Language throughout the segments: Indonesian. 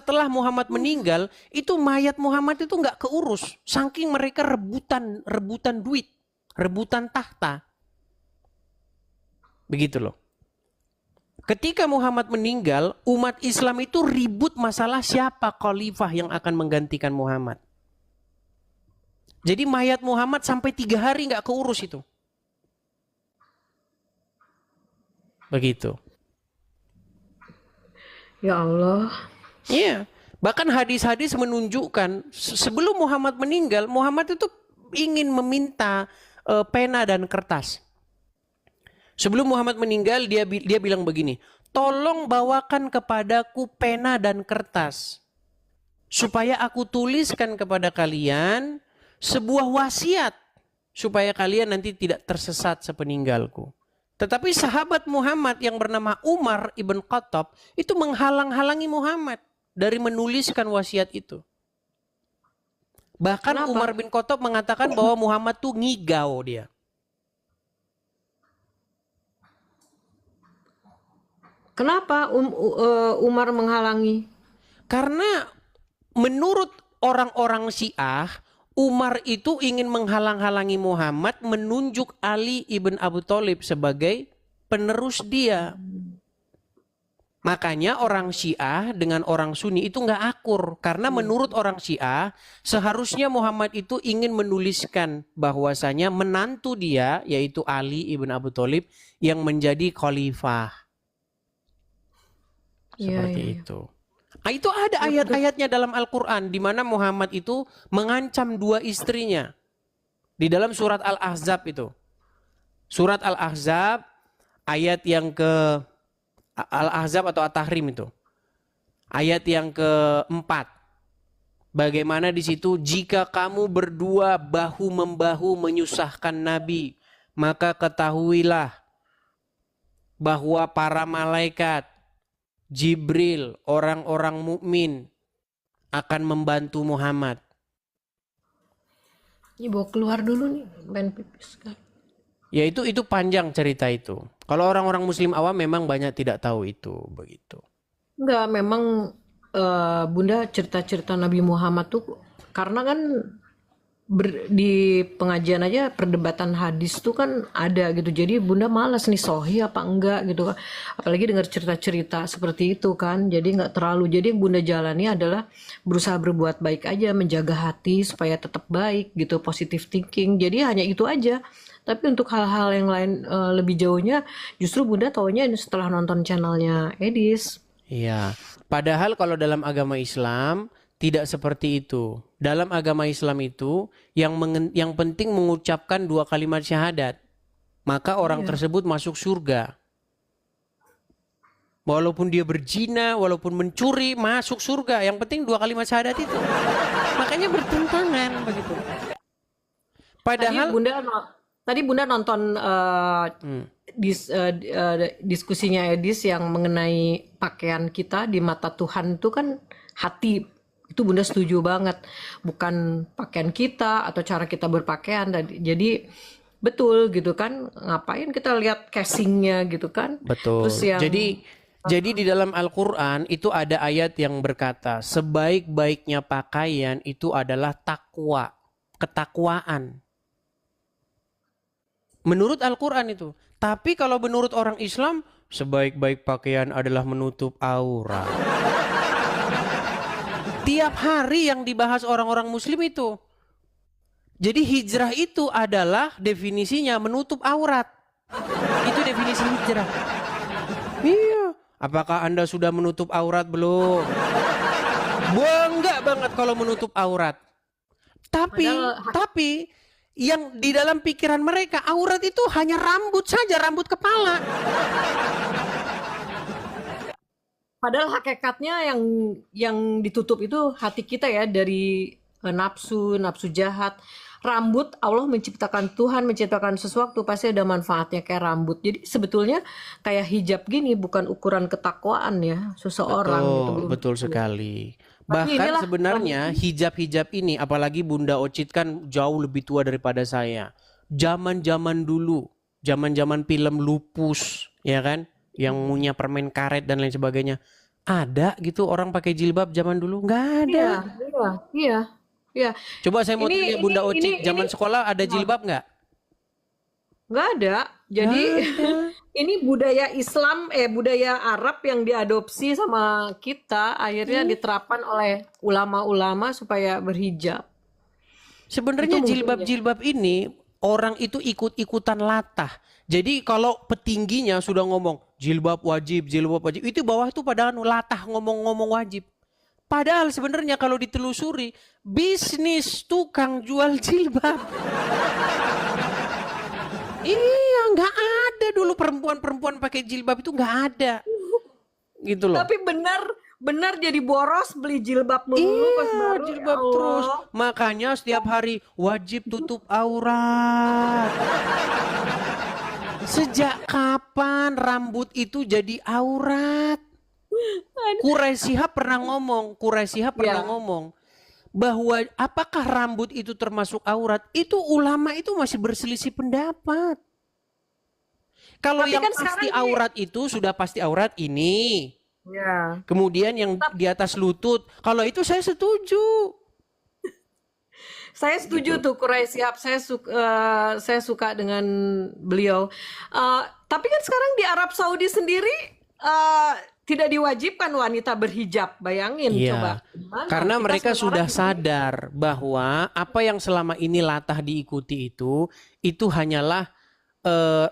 setelah Muhammad meninggal, itu mayat Muhammad itu nggak keurus. Saking mereka rebutan duit, rebutan tahta. Begitu loh. Ketika Muhammad meninggal, umat Islam itu ribut masalah siapa khalifah yang akan menggantikan Muhammad. Jadi mayat Muhammad sampai 3 hari nggak keurus itu. Begitu. Ya Allah. Iya. Bahkan hadis-hadis menunjukkan sebelum Muhammad meninggal, Muhammad itu ingin meminta pena dan kertas. Sebelum Muhammad meninggal, dia bilang begini, tolong bawakan kepadaku pena dan kertas, supaya aku tuliskan kepada kalian sebuah wasiat, supaya kalian nanti tidak tersesat sepeninggalku. Tetapi sahabat Muhammad yang bernama Umar ibn Khattab itu menghalang-halangi Muhammad dari menuliskan wasiat itu. Bahkan Kenapa? Umar bin Khattab mengatakan bahwa Muhammad tuh ngigau dia. Kenapa Umar menghalangi? Karena menurut orang-orang Syiah, Umar itu ingin menghalang-halangi Muhammad menunjuk Ali ibn Abu Thalib sebagai penerus dia. Makanya orang Syiah dengan orang Sunni itu nggak akur. Karena menurut orang Syiah, seharusnya Muhammad itu ingin menuliskan bahwasanya menantu dia, yaitu Ali ibn Abu Thalib, yang menjadi khalifah. Seperti itu. Nah, itu ada ayat-ayatnya dalam Al-Quran di mana Muhammad itu mengancam 2 istrinya. Di dalam surat Al-Ahzab itu. Surat Al-Ahzab ayat yang ke Al-Ahzab atau At-Tahrim itu. Ayat yang keempat. Bagaimana di situ, jika kamu berdua bahu-membahu menyusahkan Nabi, maka ketahuilah bahwa para malaikat, Jibril, orang-orang mukmin akan membantu Muhammad. Ini bawa keluar dulu nih, main pipis kan. Ya itu panjang cerita itu. Kalau orang-orang Muslim awam memang banyak tidak tahu itu, begitu. Enggak, memang Bunda cerita-cerita Nabi Muhammad tuh karena kan di pengajian aja perdebatan hadis tuh kan ada gitu, jadi Bunda malas nih sahih apa enggak gitu kan, apalagi dengar cerita-cerita seperti itu kan, jadi nggak terlalu. Jadi yang Bunda jalani adalah berusaha berbuat baik aja, menjaga hati supaya tetap baik gitu, positive thinking, jadi hanya itu aja. Tapi untuk hal-hal yang lain lebih jauhnya justru Bunda taunya setelah nonton channelnya Edis. Iya, padahal kalau dalam agama Islam tidak seperti itu. Dalam agama Islam itu yang penting mengucapkan 2 kalimat syahadat. Maka orang tersebut masuk surga. Walaupun dia berzina, walaupun mencuri, masuk surga. Yang penting 2 kalimat syahadat itu. Makanya bertentangan begitu. Padahal Tadi Bunda nonton diskusinya Edis yang mengenai pakaian kita di mata Tuhan itu kan hati. Itu Bunda setuju banget, bukan pakaian kita atau cara kita berpakaian. Jadi betul gitu kan, ngapain kita lihat casingnya gitu kan. Betul. Terus yang, jadi di dalam Al-Quran itu ada ayat yang berkata, sebaik-baiknya pakaian itu adalah takwa, ketakwaan. Menurut Al-Quran itu. Tapi kalau menurut orang Islam, sebaik-baik pakaian adalah menutup aurat. Tiap hari yang dibahas orang-orang Muslim itu. Jadi hijrah itu adalah definisinya menutup aurat. Itu definisi hijrah. Iya. Apakah Anda sudah menutup aurat belum? Bangga banget kalau menutup aurat. Tapi yang di dalam pikiran mereka aurat itu hanya rambut saja, rambut kepala. Padahal hakikatnya yang ditutup itu hati kita ya, dari nafsu jahat. Rambut, Allah menciptakan, Tuhan menciptakan sesuatu pasti ada manfaatnya kayak rambut. Jadi sebetulnya kayak hijab gini bukan ukuran ketakwaan ya seseorang. Betul sekali. Bahkan sebenarnya hijab-hijab ini, apalagi Bunda Ocit kan jauh lebih tua daripada saya. Zaman-zaman dulu, zaman-zaman film Lupus, ya kan? Yang punya permen karet dan lain sebagainya. Ada gitu orang pakai jilbab zaman dulu? Nggak ada. Iya, iya, iya, iya. Coba saya mau Ini tanya ini Bunda ini Oci, ini zaman sekolah ada jilbab nggak? nggak ada. Nggak Jadi ada. ini budaya Islam, budaya Arab yang diadopsi sama kita, akhirnya Iya. diterapkan oleh ulama-ulama supaya berhijab. Itu Sebenarnya mungkin ya. jilbab-jilbab ini orang itu ikut-ikutan latah. Jadi kalau petingginya sudah ngomong jilbab wajib, itu bawah itu padahal latah ngomong-ngomong wajib. Padahal sebenarnya kalau ditelusuri bisnis tukang jual jilbab. Iya, nggak ada dulu perempuan-perempuan pakai jilbab itu nggak ada, gitu loh. Tapi benar jadi boros beli jilbab melulu pas Iya, baru, ya jilbab terus. Allah. Makanya setiap hari wajib tutup aurat. Sejak kapan rambut itu jadi aurat? Quraisy Shihab pernah Ya, ngomong bahwa apakah rambut itu termasuk aurat? Itu ulama itu masih berselisih pendapat. Kalau tapi yang kan pasti sekarang aurat itu sudah pasti aurat ini. ya. Kemudian yang di atas lutut, kalau itu saya setuju. Saya setuju tuh Quraisy Shihab. Saya suka dengan beliau. Tapi kan sekarang di Arab Saudi sendiri tidak diwajibkan wanita berhijab. Bayangin coba. Iya, Gimana? karena Kita mereka sementara sudah di sini. sadar bahwa apa yang selama ini latah diikuti itu hanyalah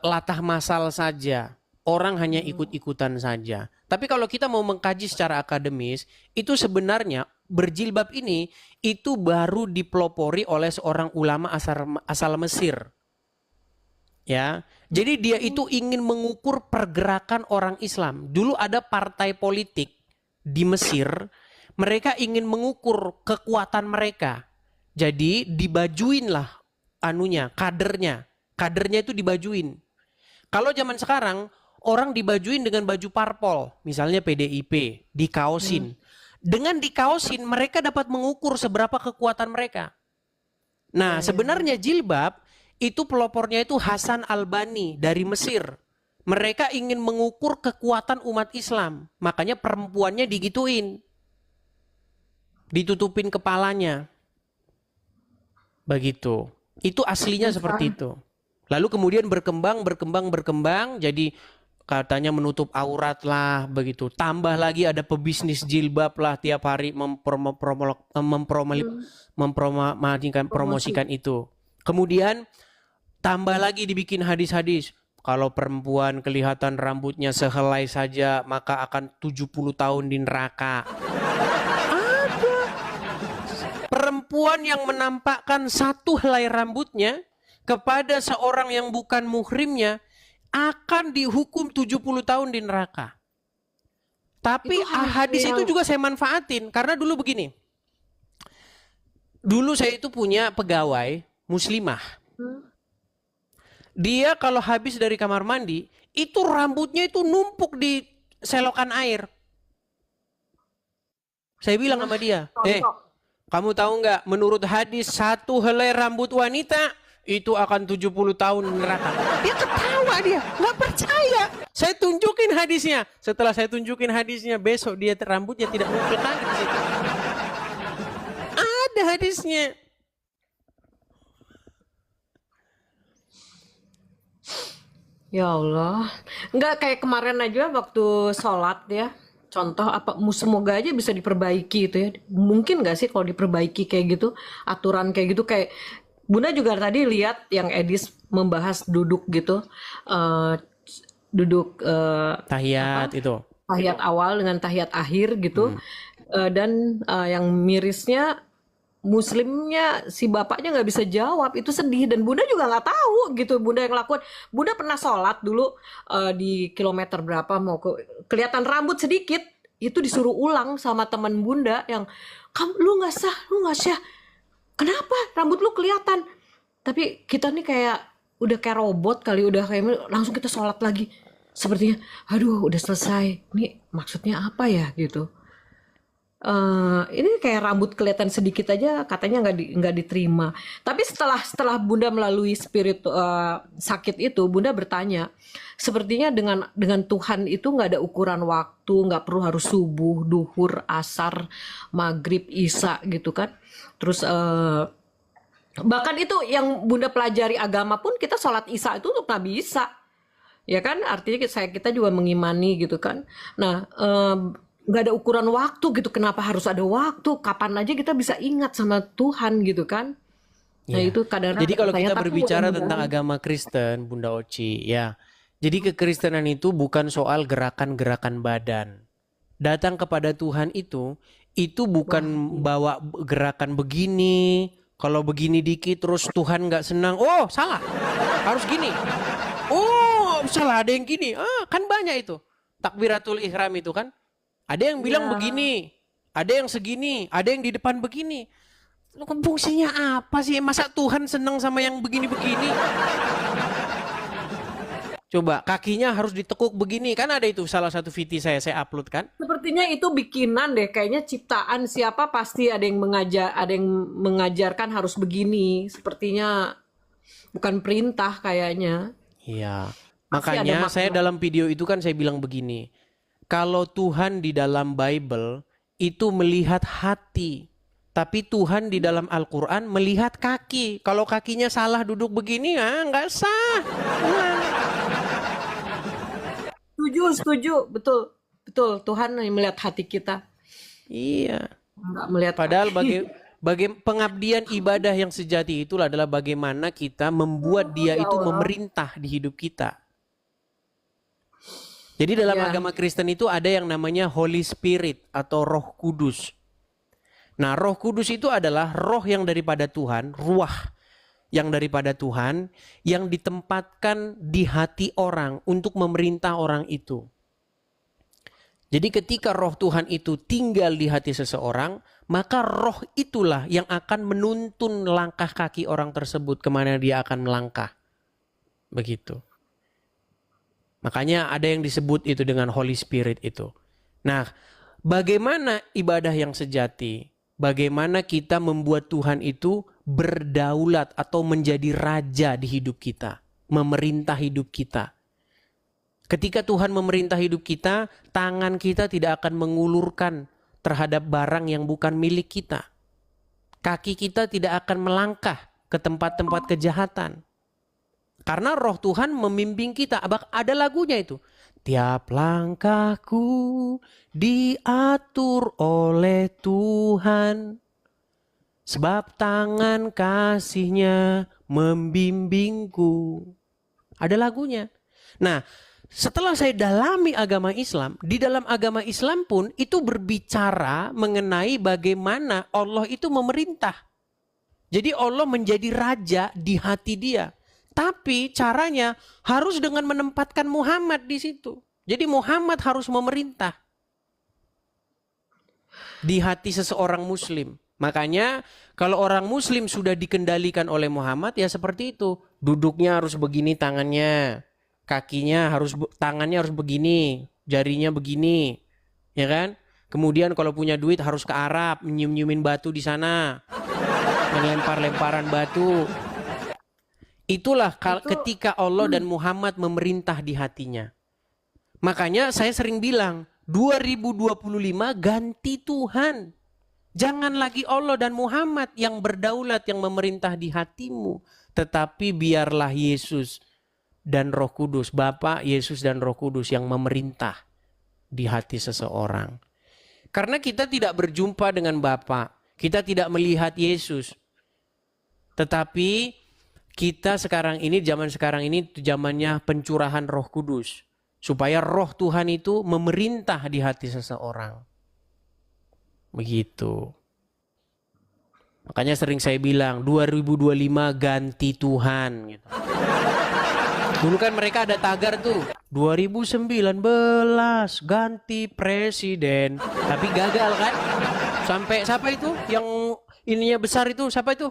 latah masal saja. Orang hanya ikut-ikutan saja. Tapi kalau kita mau mengkaji secara akademis, itu sebenarnya berjilbab ini itu baru dipelopori oleh seorang ulama asal Mesir. Ya, jadi dia itu ingin mengukur pergerakan orang Islam. Dulu ada partai politik di Mesir, mereka ingin mengukur kekuatan mereka. Jadi dibajuinlah kadernya itu dibajuin. Kalau zaman sekarang orang dibajuin dengan baju parpol, misalnya PDIP, dikaosin. Dengan dikaosin mereka dapat mengukur seberapa kekuatan mereka. Nah, sebenarnya jilbab itu pelopornya itu Hasan Albani dari Mesir. Mereka ingin mengukur kekuatan umat Islam. Makanya perempuannya digituin. Ditutupin kepalanya. Begitu. Itu aslinya seperti itu. Lalu kemudian berkembang. Jadi katanya menutup aurat lah begitu. Tambah lagi ada pebisnis jilbab lah tiap hari mempromosikan itu. Kemudian tambah lagi dibikin hadis-hadis. Kalau perempuan kelihatan rambutnya sehelai saja maka akan 70 tahun di neraka. Perempuan yang menampakkan satu helai rambutnya kepada seorang yang bukan muhrimnya akan dihukum 70 tahun di neraka. Tapi Itu hadis itu yang juga saya manfaatin karena dulu begini. Dulu saya itu punya pegawai muslimah. Dia kalau habis dari kamar mandi, itu rambutnya itu numpuk di selokan air. Saya bilang sama dia, contoh. kamu tahu nggak? Menurut hadis satu helai rambut wanita itu akan 70 tahun neraka. Dia ketawa dia, nggak percaya. Saya tunjukin hadisnya. Setelah saya tunjukin hadisnya, besok dia rambutnya tidak numpuk lagi di situ. Ada hadisnya. Ya Allah, nggak kayak kemarin aja waktu sholat ya. Contoh apa, semoga aja bisa diperbaiki itu ya. Mungkin nggak sih kalau diperbaiki kayak gitu, aturan kayak gitu kayak Bunda juga tadi lihat yang Edis membahas duduk gitu, eh, duduk Tahiyat itu. tahiyat awal dengan tahiyat akhir gitu. Dan yang mirisnya Muslimnya si bapaknya nggak bisa jawab, itu sedih dan Bunda juga nggak tahu gitu. Bunda yang lakukan, Bunda pernah sholat dulu di kilometer berapa mau kelihatan rambut sedikit itu disuruh ulang sama teman Bunda yang kamu lu nggak sah, kenapa rambut lu kelihatan, tapi kita nih kayak udah kayak robot kali, udah kayak langsung kita sholat lagi sepertinya, aduh udah selesai nih maksudnya apa ya gitu. ini kayak rambut kelihatan sedikit aja katanya nggak diterima. Tapi setelah Bunda melalui sakit itu, Bunda bertanya, sepertinya dengan Tuhan itu nggak ada ukuran waktu, nggak perlu harus subuh, duhur, asar, maghrib, isya gitu kan. Terus bahkan itu yang Bunda pelajari agama pun kita sholat isya itu untuk Nabi Isa, ya kan? Artinya kita juga mengimani gitu kan. Nah, nggak ada ukuran waktu gitu. Kenapa harus ada waktu? Kapan aja kita bisa ingat sama Tuhan gitu kan? Nah Ya. itu kadang-kadang Jadi kalau saya kita tapi berbicara mudah-mudahan tentang agama Kristen, Bunda Oci, ya. Jadi kekristenan itu bukan soal gerakan-gerakan badan. Datang kepada Tuhan itu bukan bawa gerakan begini. Kalau begini dikit terus Tuhan nggak senang. Oh, salah. Harus gini. Oh, salah, ada yang gini. Kan banyak itu. Takbiratul ihram itu kan. Ada yang bilang ya begini, ada yang segini, ada yang di depan begini. Lu kan fungsinya apa sih? Masa Tuhan senang sama yang begini-begini? Coba kakinya harus ditekuk begini. Kan ada itu salah satu VT saya upload kan. sepertinya itu bikinan deh. Kayaknya ciptaan siapa pasti ada yang mengajarkan harus begini. Sepertinya bukan perintah kayaknya. Iya. Pasti ada Makanya saya makna. dalam video itu kan saya bilang begini. Kalau Tuhan di dalam Bible itu melihat hati. Tapi Tuhan di dalam Al-Quran melihat kaki. Kalau kakinya salah duduk begini, nggak sah. Nah, Setuju, betul, betul. Tuhan yang melihat hati kita, iya. nggak melihat Padahal kaki. pengabdian ibadah yang sejati itulah adalah bagaimana kita membuat dia Ya itu Allah. memerintah di hidup kita. Jadi dalam Ya, agama Kristen itu ada yang namanya Holy Spirit atau Roh Kudus. Nah, Roh Kudus itu adalah roh yang daripada Tuhan, ruah yang daripada Tuhan yang ditempatkan di hati orang untuk memerintah orang itu. Jadi ketika roh Tuhan itu tinggal di hati seseorang, maka roh itulah yang akan menuntun langkah kaki orang tersebut kemana dia akan melangkah. Begitu. Makanya ada yang disebut itu dengan Holy Spirit itu. Nah, bagaimana ibadah yang sejati? Bagaimana kita membuat Tuhan itu berdaulat atau menjadi raja di hidup kita, memerintah hidup kita. Ketika Tuhan memerintah hidup kita, tangan kita tidak akan mengulurkan terhadap barang yang bukan milik kita. Kaki kita tidak akan melangkah ke tempat-tempat kejahatan. Karena roh Tuhan membimbing kita. Ada lagunya itu. Tiap langkahku diatur oleh Tuhan. Sebab tangan kasihnya membimbingku. Ada lagunya. Nah, setelah saya dalami agama Islam, di dalam agama Islam pun itu berbicara mengenai bagaimana Allah itu memerintah. Jadi Allah menjadi raja di hati dia. Tapi caranya harus dengan menempatkan Muhammad di situ. Jadi Muhammad harus memerintah di hati seseorang muslim. Makanya kalau orang muslim sudah dikendalikan oleh Muhammad ya seperti itu. Duduknya harus begini tangannya. Tangannya harus begini, jarinya begini. Ya kan? Kemudian kalau punya duit harus ke Arab, nyium-nyiumin batu di sana. Melempar-lemparan batu. Itulah ketika Allah dan Muhammad memerintah di hatinya. Makanya saya sering bilang, 2025 ganti Tuhan. Jangan lagi Allah dan Muhammad yang berdaulat, yang memerintah di hatimu. Tetapi biarlah Yesus dan Roh Kudus, Bapa, Yesus dan Roh Kudus yang memerintah di hati seseorang. Karena kita tidak berjumpa dengan Bapa, kita tidak melihat Yesus. Tetapi kita zaman sekarang ini zamannya pencurahan Roh Kudus. Supaya roh Tuhan itu memerintah di hati seseorang. Begitu. Makanya sering saya bilang 2025 ganti Tuhan. Gitu. Dulu kan mereka ada tagar tuh. 2019 ganti presiden. Tapi gagal kan. Sampai siapa itu? Yang ininya besar itu siapa itu?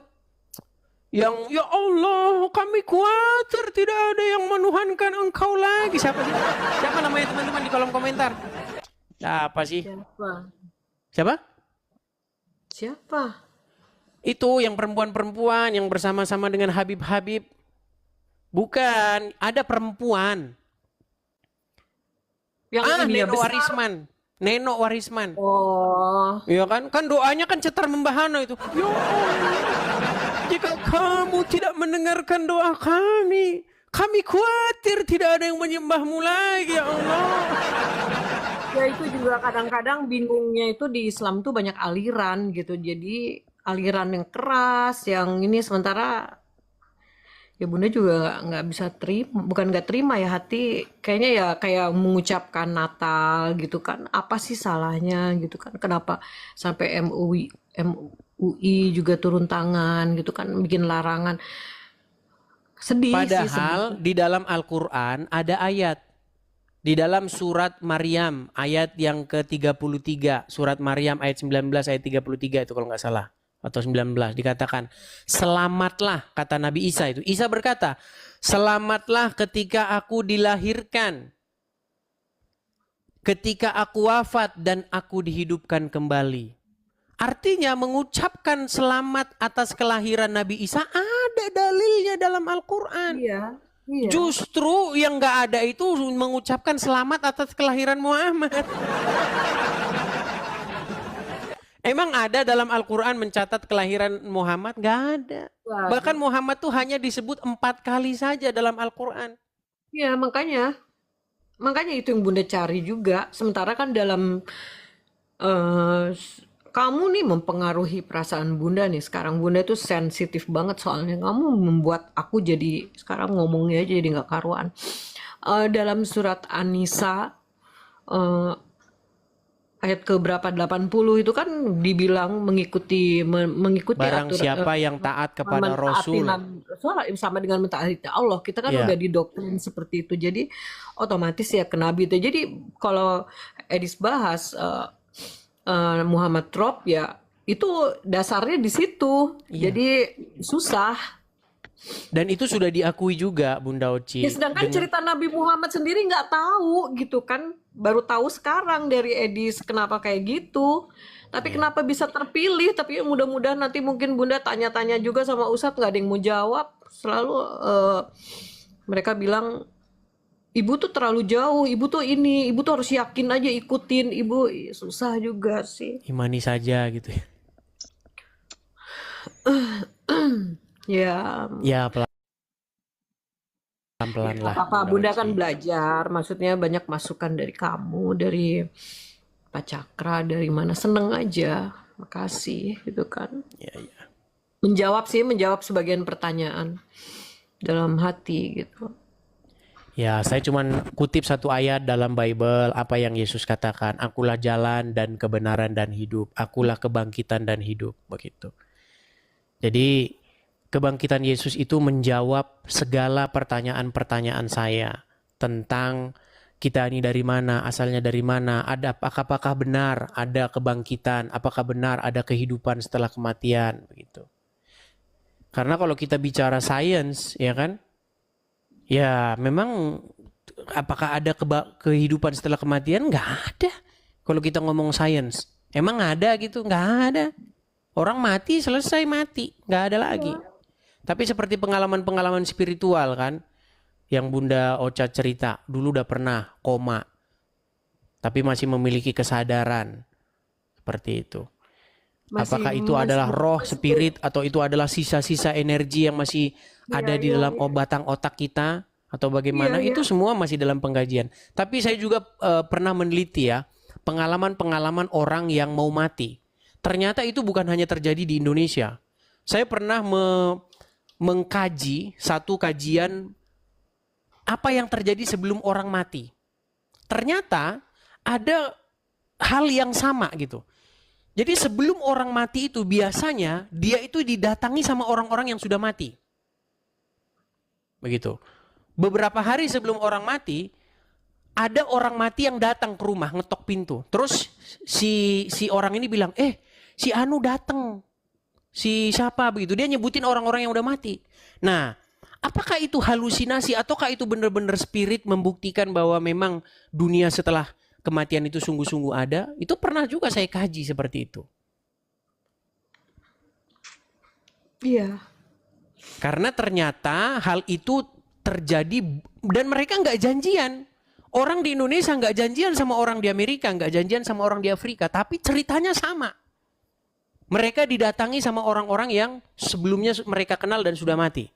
Yang ya Allah kami khawatir tidak ada yang menuhankan engkau lagi. Siapa sih? Siapa namanya teman-teman di kolom komentar? Siapa sih? siapa? Siapa? Siapa? Itu yang perempuan-perempuan yang bersama-sama dengan Habib-Habib. Bukan, ada perempuan. Yang ini ya Neno besar. Warisman. Neno Warisman. Oh, Iya kan? Kan doanya kan cetar membahana itu. Ya Allah, jika kamu tidak mendengarkan doa kami khawatir tidak ada yang menyembahmu lagi ya Allah. ya itu juga kadang-kadang bingungnya itu di Islam tuh banyak aliran gitu. Jadi aliran yang keras, yang ini sementara ya Bunda juga nggak bisa terima, bukan nggak terima ya hati, kayaknya ya kayak mengucapkan Natal gitu kan, apa sih salahnya gitu kan, kenapa sampai MUI juga turun tangan gitu kan, bikin larangan, sedih sih Padahal sebenarnya. di dalam Al-Quran ada ayat. Di dalam surat Maryam ayat yang ke-33. Surat Maryam ayat 19 ayat 33 itu kalau nggak salah. Atau 19 dikatakan. Selamatlah kata Nabi Isa itu. Isa berkata, selamatlah ketika aku dilahirkan. Ketika aku wafat dan aku dihidupkan kembali. Artinya mengucapkan selamat atas kelahiran Nabi Isa ada dalilnya dalam Al-Quran. Iya, iya. Justru yang nggak ada itu mengucapkan selamat atas kelahiran Muhammad. Emang ada dalam Al-Quran mencatat kelahiran Muhammad? Nggak ada. Nggak ada. Bahkan Muhammad tuh hanya disebut 4 kali saja dalam Al-Quran. Iya, makanya itu yang Bunda cari juga. Sementara kan dalam kamu nih mempengaruhi perasaan Bunda nih. Sekarang Bunda tuh sensitif banget soalnya. Kamu membuat aku jadi sekarang ngomongnya aja jadi nggak karuan. Dalam surat An-Nisa eh, ayat ke berapa 80 itu kan dibilang mengikuti Barang aturan siapa yang taat kepada mentaati Rasul. sama dengan mentaati Allah. Kita kan Ya. udah didoktrin seperti itu. Jadi otomatis ya ke Nabi itu. Jadi kalau Edis bahas Muhammad Trop ya itu dasarnya di situ. Iya. Jadi susah. Dan itu sudah diakui juga Bunda Oci. Ya sedangkan cerita Nabi Muhammad sendiri nggak tahu gitu kan. Baru tahu sekarang dari Edis kenapa kayak gitu. Tapi kenapa bisa terpilih? Tapi mudah-mudahan nanti mungkin Bunda tanya-tanya juga sama Ustadz, nggak ada yang mau jawab. Selalu mereka bilang ibu tuh terlalu jauh, ibu tuh ini, ibu tuh harus yakin aja ikutin. Ibu susah juga sih. Imani saja gitu ya. Ya, Ya pelan-pelan lah. apa Bunda Bunda Oci. kan belajar, maksudnya banyak masukan dari kamu, dari Pak Cakra, dari mana, seneng aja, makasih gitu kan. Ya, ya. Menjawab sebagian pertanyaan dalam hati gitu. Ya, saya cuman kutip satu ayat dalam Bible apa yang Yesus katakan, akulah jalan dan kebenaran dan hidup, akulah kebangkitan dan hidup, begitu. Jadi kebangkitan Yesus itu menjawab segala pertanyaan-pertanyaan saya tentang kita ini dari mana, asalnya dari mana, apakah benar ada kebangkitan, apakah benar ada kehidupan setelah kematian, begitu. Karena kalau kita bicara sains, ya kan, ya memang apakah ada kehidupan setelah kematian? Nggak ada. Kalau kita ngomong sains, emang ada gitu? Nggak ada. Orang mati selesai mati, nggak ada lagi. Tapi seperti pengalaman-pengalaman spiritual kan, yang Bunda Ocha cerita, dulu udah pernah koma, tapi masih memiliki kesadaran, seperti itu. Apakah itu adalah roh, spirit, atau itu adalah sisa-sisa energi yang masih ada di dalam batang otak kita, atau bagaimana? Itu semua masih dalam pengkajian. Tapi saya juga pernah meneliti ya, pengalaman-pengalaman orang yang mau mati. Ternyata itu bukan hanya terjadi di Indonesia. Saya pernah mengkaji satu kajian apa yang terjadi sebelum orang mati. Ternyata ada hal yang sama gitu. Jadi sebelum orang mati itu biasanya dia itu didatangi sama orang-orang yang sudah mati. Begitu. Beberapa hari sebelum orang mati, ada orang mati yang datang ke rumah ngetok pintu. Terus si orang ini bilang, si Anu datang. Si siapa begitu. Dia nyebutin orang-orang yang udah mati. Nah, apakah itu halusinasi ataukah itu benar-benar spirit membuktikan bahwa memang dunia setelah kematian itu sungguh-sungguh ada? Itu pernah juga saya kaji seperti itu. Iya. Karena ternyata hal itu terjadi dan mereka nggak janjian. Orang di Indonesia nggak janjian sama orang di Amerika, nggak janjian sama orang di Afrika, tapi ceritanya sama. Mereka didatangi sama orang-orang yang sebelumnya mereka kenal dan sudah mati.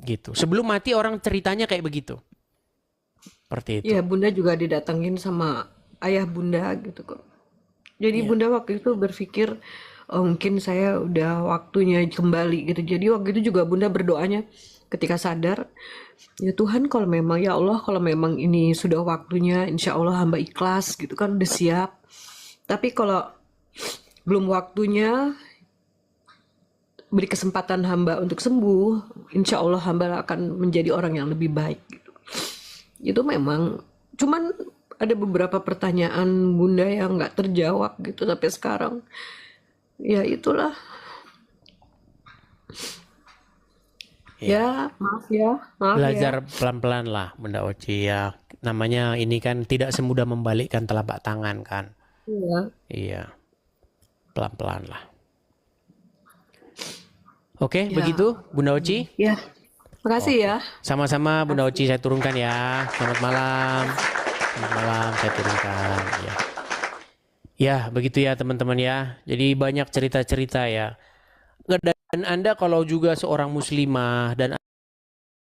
Gitu. Sebelum mati orang ceritanya kayak begitu. Seperti itu. Iya, Bunda juga didatengin sama ayah Bunda gitu kok. Jadi Iya. Bunda waktu itu berpikir, "Oh, mungkin saya udah waktunya kembali gitu. Jadi waktu itu juga Bunda berdoanya ketika sadar, ya Tuhan kalau memang, ya Allah kalau memang ini sudah waktunya, insya Allah hamba ikhlas gitu kan, udah siap. Tapi kalau belum waktunya, beri kesempatan hamba untuk sembuh, insya Allah hamba akan menjadi orang yang lebih baik gitu. Itu memang, cuman ada beberapa pertanyaan Bunda yang nggak terjawab gitu sampai sekarang. Ya itulah. Iya. Ya, maaf ya, maaf ya. Belajar pelan-pelan lah Bunda Oci ya. Namanya ini kan tidak semudah membalikkan telapak tangan kan. Iya. Iya. Pelan-pelan lah. Oke, Ya, begitu Bunda Oci. ya. Makasih ya. Sama-sama Bunda Oci saya turunkan ya. Selamat malam. Selamat malam saya turunkan ya. Ya, begitu ya teman-teman ya. Jadi banyak cerita-cerita ya. Dan Anda kalau juga seorang muslimah dan